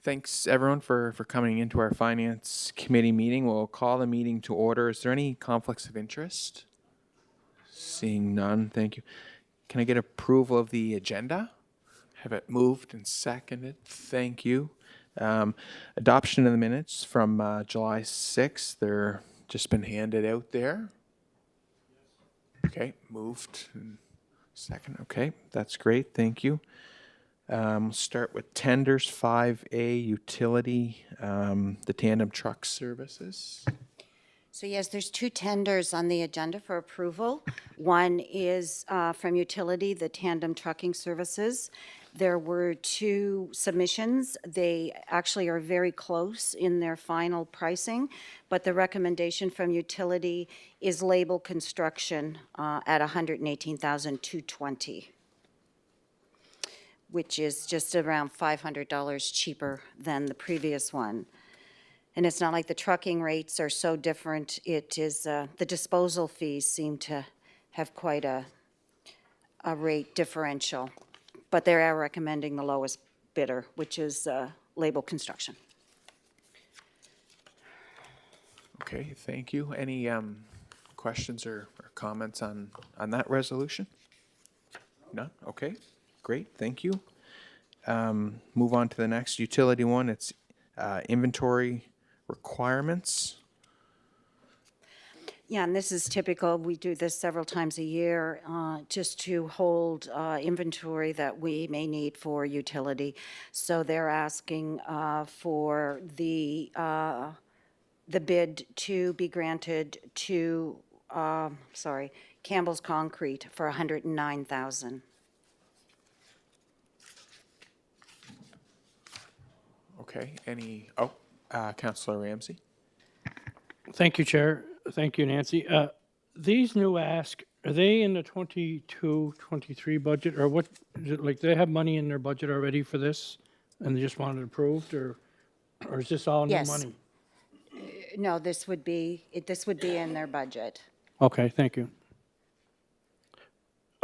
Thanks, everyone, for coming into our Finance Committee meeting. We'll call the meeting to order. Is there any conflicts of interest? Seeing none, thank you. Can I get approval of the agenda? Have it moved and seconded. Thank you. Adoption of the minutes from July 6th. They're just been handed out there. Okay, moved and second. Okay, that's great. Thank you. Start with tenders, 5A utility, the tandem truck services. So yes, there's two tenders on the agenda for approval. One is from utility, the tandem trucking services. There were two submissions. They actually are very close in their final pricing, but the recommendation from utility is label construction at $118,220. Which is just around $500 cheaper than the previous one. And it's not like the trucking rates are so different. It is, the disposal fees seem to have quite a rate differential. But they are recommending the lowest bidder, which is Label Construction. Okay, thank you. Any questions or comments on that resolution? None? Okay, great, thank you. Move on to the next utility one. It's inventory requirements. Yeah, and this is typical. We do this several times a year just to hold inventory that we may need for utility. So they're asking for the bid to be granted to, Campbell's Concrete for $109,000. Okay, any, Councillor Ramsey? Thank you, Chair. Thank you, Nancy. These new ask, are they in the 22, 23 budget, or what, is it like, do they have money in their budget already for this, and they just want it approved, or is this all new Yes. money? No, this would be in their budget. Okay, thank you.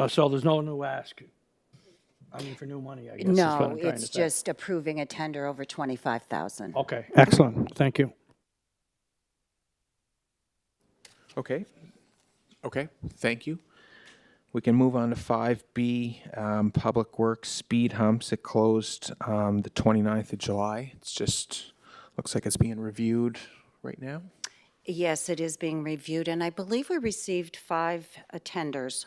So there's no new ask? I mean, for new money, I guess, is what No, I'm trying to it's say. just approving a tender over $25,000. Okay, excellent, thank you. Okay. Okay, thank you. We can move on to 5B, Public Works speed humps. It closed the 29th of July. It's just, looks like it's being reviewed right now. Yes, it is being reviewed, and I believe we received 5 tenders.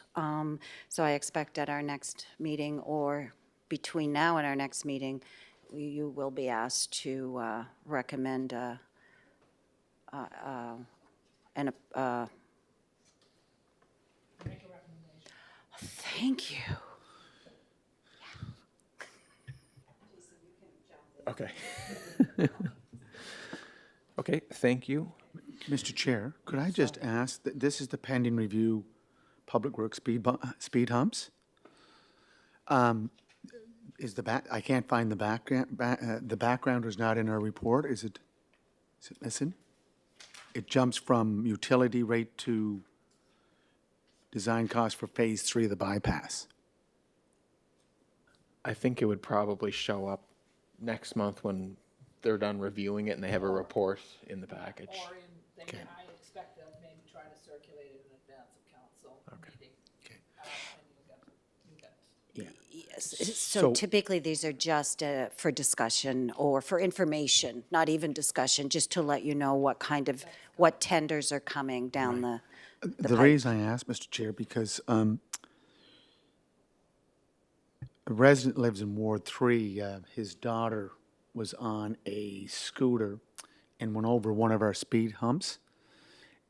So I expect at our next meeting, or between now and our next meeting, you will be asked to recommend Thank you. Okay. Okay, thank you. Mr. Chair, could I just ask, that this is the pending review Public Works speed humps? Is I can't find the background, the background is not in our report, is it missing? It jumps from utility rate to design cost for Phase 3 of the bypass. I think it would probably show up next month when they're done reviewing it and they have a report in the package. Or I expect they'll maybe try to circulate it in advance of council meeting. Okay. And Yes, so typically these are just for discussion or for information, not even discussion, just to let you know what tenders are coming down the The pipe. reason I asked, Mr. Chair, because a resident lives in Ward 3. His daughter was on a scooter and went over one of our speed humps,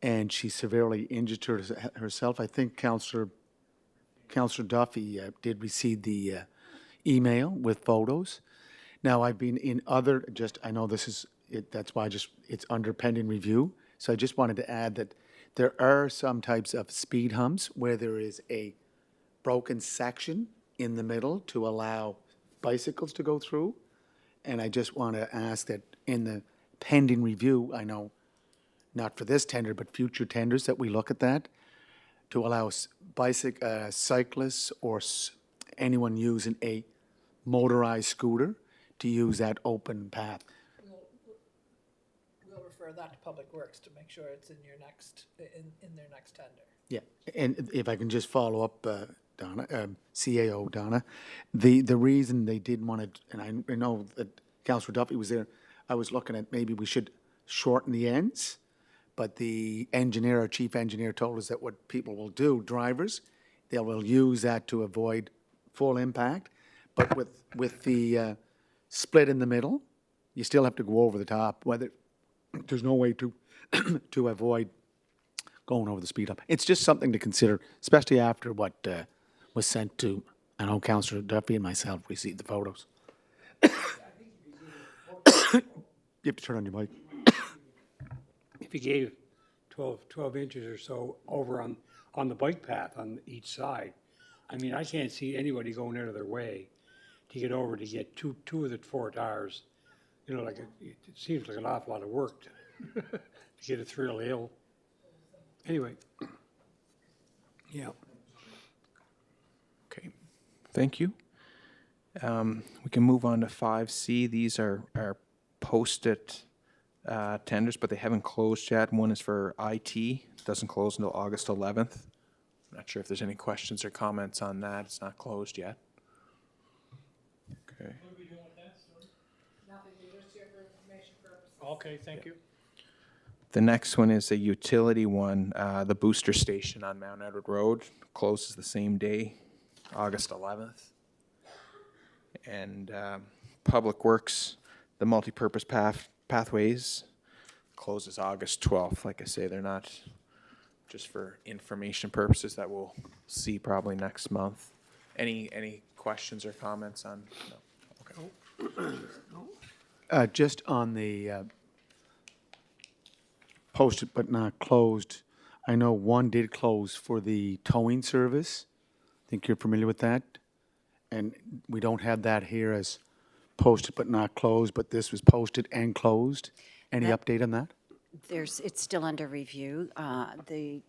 and she severely injured herself. I think Councillor Duffy did receive the email with photos. Now, I've been in other, I know this is, that's why it's under pending review. So I just wanted to add that there are some types of speed humps where there is a broken section in the middle to allow bicycles to go through. And I just want to ask that in the pending review, I know not for this tender, but future tenders, that we look at that to allow cyclists or anyone using a motorized scooter to use that open path. We'll refer that to Public Works to make sure it's in your next, in their next tender. Yeah, and if I can just follow up, Donna, CAO Donna, the reason they didn't want to, and I know that Councillor Duffy was there, I was looking at maybe we should shorten the ends, but the engineer, our chief engineer, told us that what people will do, drivers, they will use that to avoid full impact, but with the split in the middle, you still have to go over the top, whether, there's no way to, to avoid going over the speed up. It's just something to consider, especially after what was sent to, I know Councillor Duffy and myself received the photos. You have to turn on your mic. If you gave 12 inches or so over on the bike path on each side, I mean, I can't see anybody going out of their way to get over to get two of the 4 tires. You know, like it seems like an awful lot of work to get a thrill hill. Anyway, yeah. Okay, thank you. We can move on to 5C. These are posted tenders, but they haven't closed yet. One is for IT, doesn't close until August 11th. I'm not sure if there's any questions or comments on that. It's not closed yet. Okay. Nothing, we just here for information purposes. Okay, thank you. The next one is a utility one, the booster station on Mount Edward Road, closes the same day, August 11th. And Public Works, the multipurpose pathways, closes August 12th. Like I say, they're not just for information purposes that we'll see probably next month. Any questions or comments on? No. Okay. Just on the posted but not closed, I know one did close for the towing service. I think you're familiar with that. And we don't have that here as posted but not closed, but this was posted and closed. Any That- update on that? It's still under review. The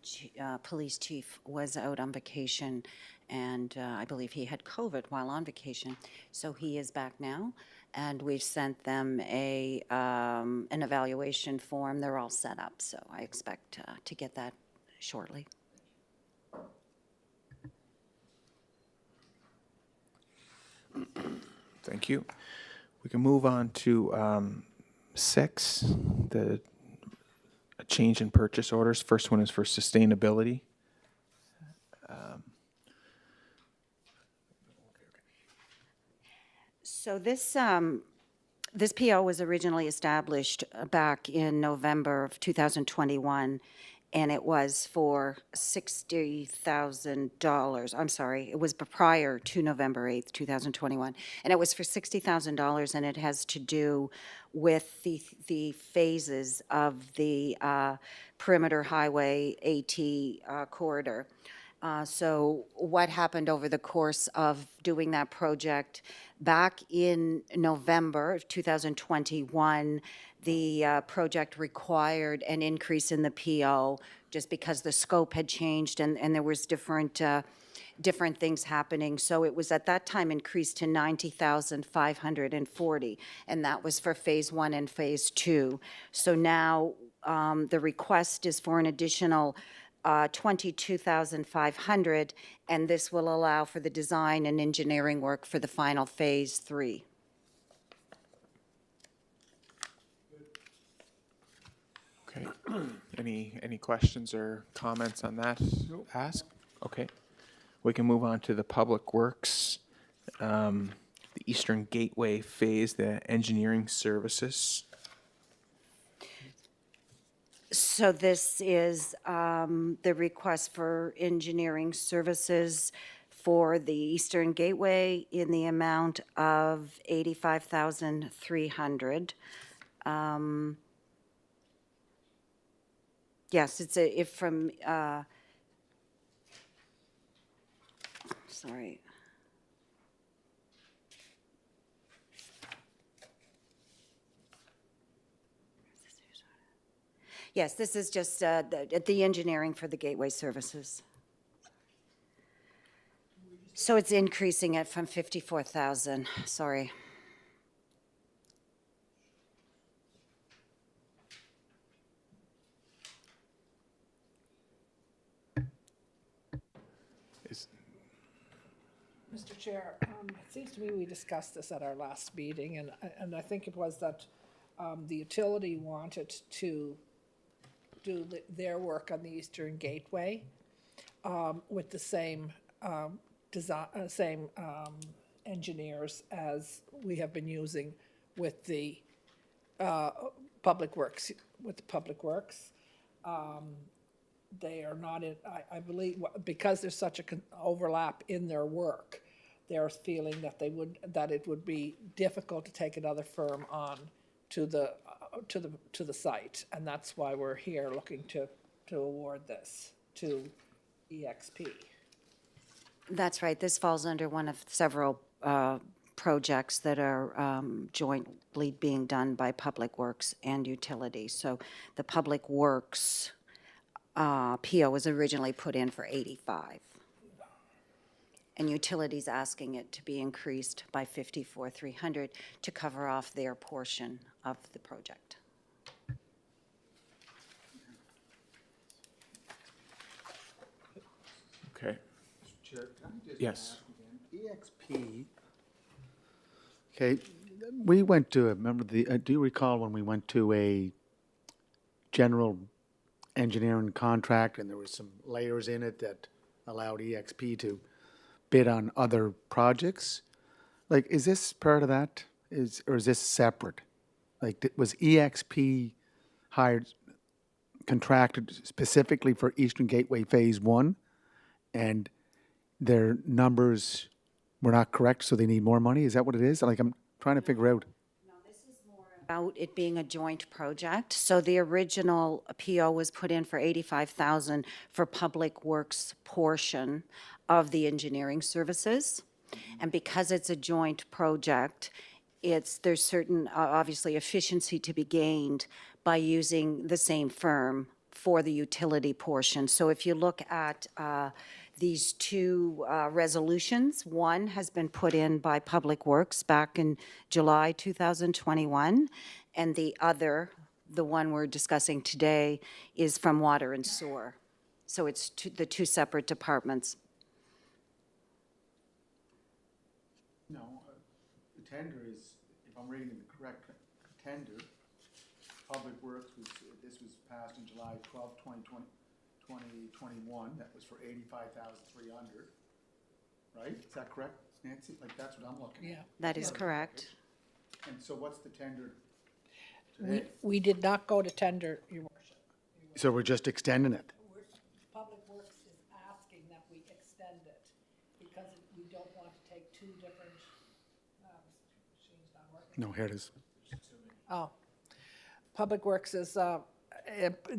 police chief was out on vacation, and I believe he had COVID while on vacation. So he is back now, and we've sent them an evaluation form. They're all set up, so I expect to get that shortly. Thank you. We can move on to 6, a change in purchase orders. First one is for sustainability. So this PO was originally established back in November of 2021, and it was for $60,000. I'm sorry, it was prior to November 8th, 2021. And it was for $60,000, and it has to do with the phases of the perimeter highway AT corridor. So what happened over the course of doing that project? Back in November of 2021, the project required an increase in the PO just because the scope had changed and there was different things happening. So it was at that time increased to $90,540, and that was for Phase 1 and Phase 2. So now the request is for an additional $22,500, and this will allow for the design and engineering work for the final Phase 3. Okay. Any questions or comments on that? Ask? Okay. We can move on to the Public Works, the Eastern Gateway Phase, the engineering services. So this is the request for engineering services for the Eastern Gateway in the amount of $85,300. Yes, it's from, sorry. Yes, this is just the engineering for the gateway services. So it's increasing it from 54,000, sorry. Mr. Chair, it seems to me we discussed this at our last meeting, and I think it was that the utility wanted to do their work on the Eastern Gateway with the same design, same engineers as we have been using with the Public Works, with the Public Works. They are not in, I believe, because there's such a overlap in their work, they're feeling that that it would be difficult to take another firm on to the site. And that's why we're here looking to award this to EXP. That's right. This falls under one of several projects that are jointly being done by Public Works and Utilities. So the Public Works PO was originally put in for 85. And Utilities asking it to be increased by 54,300 to cover off their portion of the project. Okay. Chair, can I just Yes. ask again? EXP, okay, we went to, remember do you recall when we went to a general engineering contract and there was some layers in it that allowed EXP to bid on other projects? Like, is this part of that? Or is this separate? Like, was EXP contracted specifically for Eastern Gateway Phase 1? And their numbers were not correct, so they need more money? Is that what it is? Like, I'm trying to figure out. About it being a joint project. So the original PO was put in for 85,000 for Public Works portion of the engineering services. And because it's a joint project, there's certain, obviously, efficiency to be gained by using the same firm for the utility portion. So if you look at these two resolutions, one has been put in by Public Works back in July 2021, and the other, the one we're discussing today, is from Water and Sewer. So it's the two separate departments. No, the tender is, if I'm reading the correct tender, Public Works this was passed in July 12, 2021. That was for 85,300, right? Is that correct, Nancy? Like, that's what I'm looking at. That is correct. And so what's the tender We, today? we did not go to tender, Your Worship. So we're just extending it? Public Works is asking that we extend it because we don't want to take two different, machine's not working. No, here it is. Oh. Public Works is, the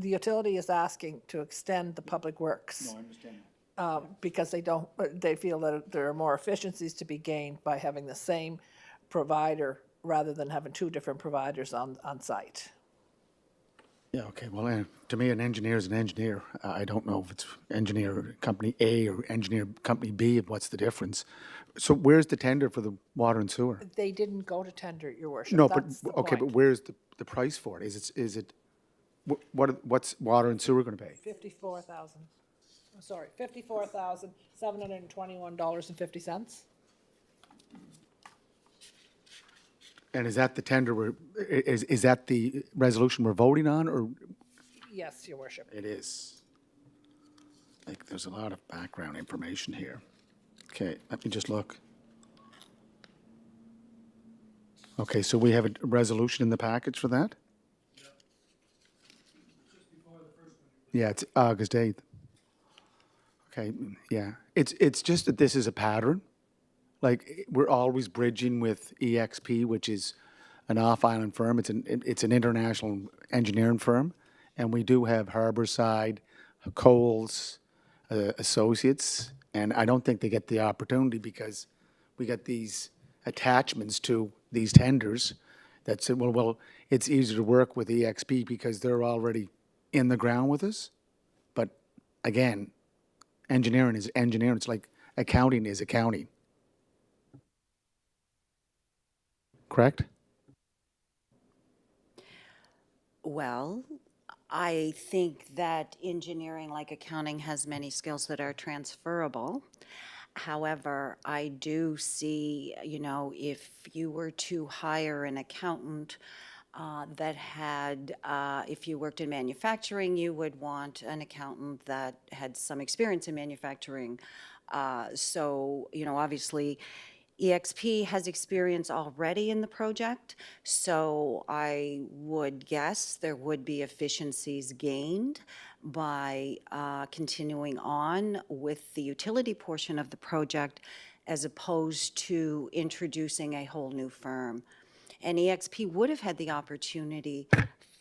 utility is asking to extend the Public Works. No, I understand that. Because they feel that there are more efficiencies to be gained by having the same provider rather than having two different providers on site. Yeah, okay, well, to me, an engineer is an engineer. I don't know if it's engineer company A or engineer company B, what's the difference? So where's the tender for the water and sewer? They didn't go to tender, Your Worship. No, but, That's the okay, but point. where's the price for it? What's water and sewer gonna pay? $54,721.50. And is that the tender is that the resolution we're voting on, or? Yes, Your Worship. It is. Like, there's a lot of background information here. Okay, let me just look. Okay, so we have a resolution in the package for that? Yeah, it's August 8th. Okay, yeah. It's just that this is a pattern. Like, we're always bridging with EXP, which is an off-island firm. It's an international engineering firm. And we do have Harborside, Coles, Associates. And I don't think they get the opportunity because we get these attachments to these tenders that said, well, it's easier to work with EXP because they're already in the ground with us. But again, engineering is engineering. It's like accounting is accounting. Correct? Well, I think that engineering, like accounting, has many skills that are transferable. However, I do see, if you were to hire an accountant that had, if you worked in manufacturing, you would want an accountant that had some experience in manufacturing. So, obviously, EXP has experience already in the project, so I would guess there would be efficiencies gained by continuing on with the utility portion of the project as opposed to introducing a whole new firm. And EXP would have had the opportunity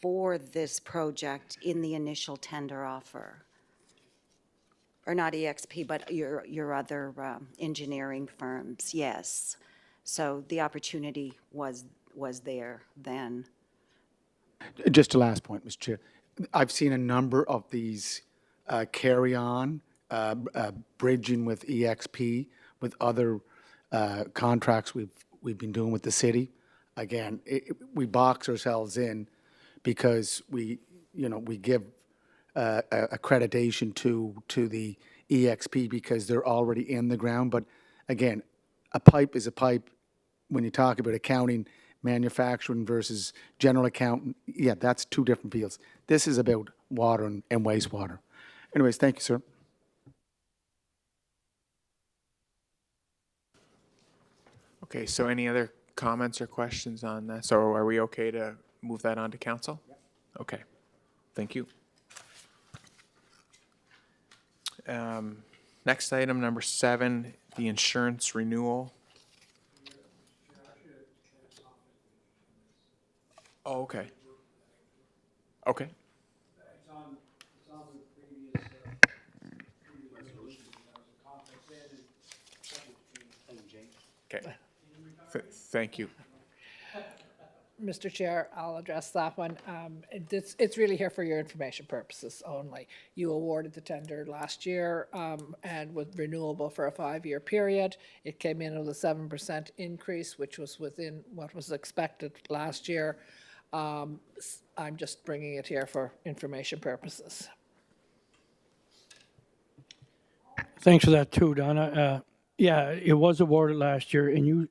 for this project in the initial tender offer. Or not EXP, but your other engineering firms, yes. So the opportunity was there then. Just a last point, Mr. Chair. I've seen a number of these carry-on, bridging with EXP, with other contracts we've been doing with the city. Again, we box ourselves in because we give accreditation to the EXP because they're already in the ground. But again, a pipe is a pipe. When you talk about accounting, manufacturing versus general accountant, yeah, that's two different fields. This is about water and wastewater. Anyways, thank you, sir. Okay, so any other comments or questions on that? So are we okay to move that on to council? Okay, thank you. Next item, number 7, the insurance renewal. Oh, okay. Okay. It's on the previous resolution. That was a conflict there. Okay. Thank you. Mr. Chair, I'll address that one. It's really here for your information purposes only. You awarded the tender last year and with renewable for a 5-year period. It came in with a 7% increase, which was within what was expected last year. I'm just bringing it here for information purposes. Thanks for that too, Donna. Yeah, it was awarded last year, and you,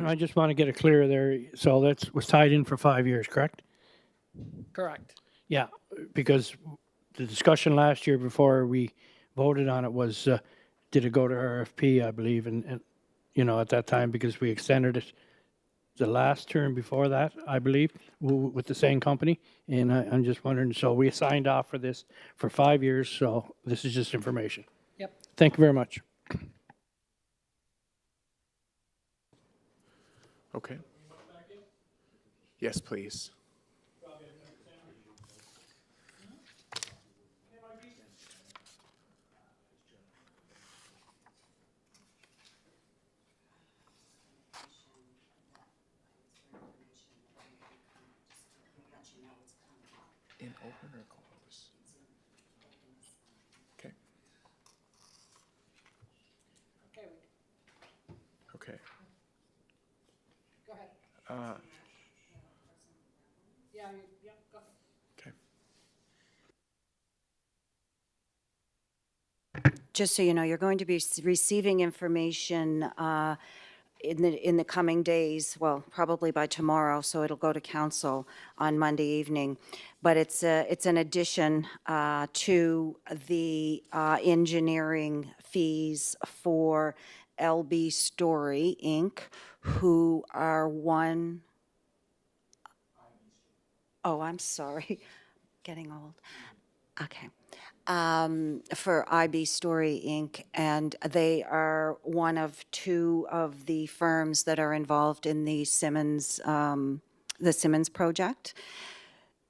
I just want to get it clear there. So that was tied in for 5 years, correct? Correct. Yeah, because the discussion last year before we voted on it was, did it go to RFP, I believe, and at that time, because we extended it the last term before that, I believe, with the same company. And I'm just wondering, so we signed off for this for 5 years, so this is just information. Yep. Thank you very much. Okay. Yes, please. In open or close? Okay. Okay. Go ahead. Yeah, go ahead. Okay. Just so you know, you're going to be receiving information in the coming days, well, probably by tomorrow, so it'll go to council on Monday evening. But it's an addition to the engineering fees for LB Story, Inc., who are one... Oh, I'm sorry. Getting old. Okay. For IB Story, Inc., and they are one of 2 of the firms that are involved in the Simmons project.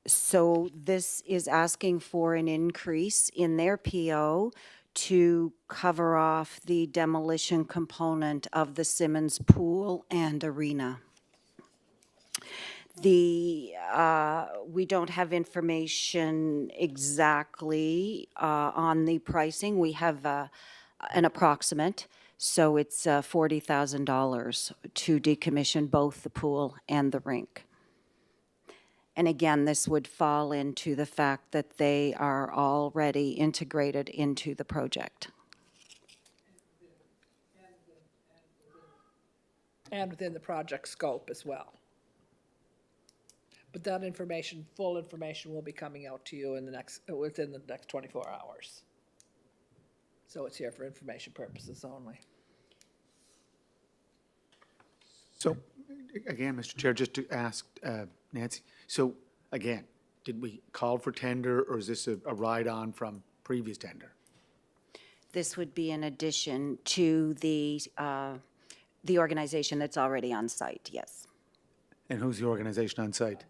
So this is asking for an increase in their PO to cover off the demolition component of the Simmons pool and arena. We don't have information exactly on the pricing. We have an approximate, so it's $40,000 to decommission both the pool and the rink. And again, this would fall into the fact that they are already integrated into the project. And and within the project scope as well. But that information, full information will be coming out to you in the within the next 24 hours. So it's here for information purposes only. So, again, Mr. Chair, just to ask Nancy, so again, did we call for tender, or is this a ride-on from previous tender? This would be in addition to the organization that's already on site, yes. And who's the organization on site?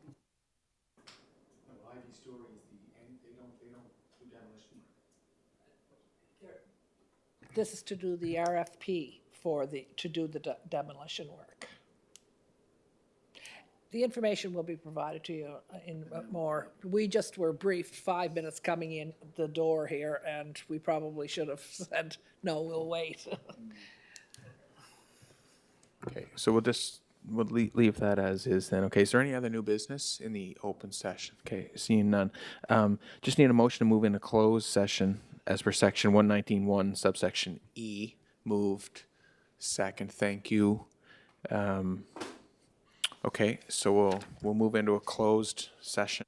This is to do the RFP to do the demolition work. The information will be provided to you in more, we just were briefed 5 minutes coming in the door here, and we probably should have said, no, we'll wait. Okay, so we'll leave that as is then. Okay, is there any other new business in the open session? Okay, seeing none. Just need a motion to move into closed session as per section 119.1 subsection E. Moved. Second, thank you. Okay, so we'll move into a closed session.